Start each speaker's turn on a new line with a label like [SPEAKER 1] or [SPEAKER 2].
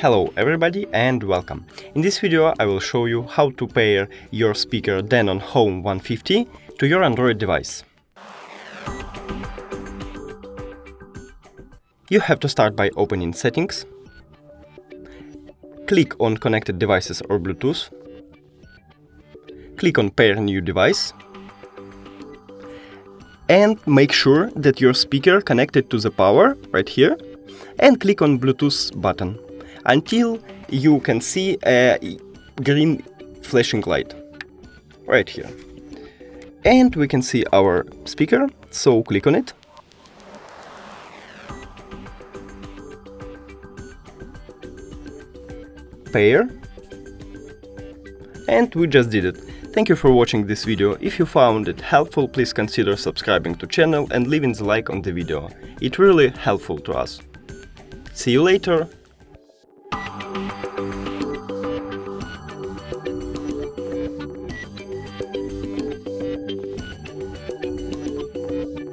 [SPEAKER 1] Hello everybody and welcome. In this video I will show you how to pair your speaker Denon Home 150 to your Android device. You have to start by opening Settings, click on Connected Devices or Bluetooth, click on Pair New Device, and make sure that your speaker connected to the power right here, and click on Bluetooth button until you can see a green flashing light right here. And we can see our speaker, so click on it. Pair. And we just did it. Thank you for watching this video. If you found it helpful, please consider subscribing to channel and leaving the like on the video. It's really helpful to us. See you later!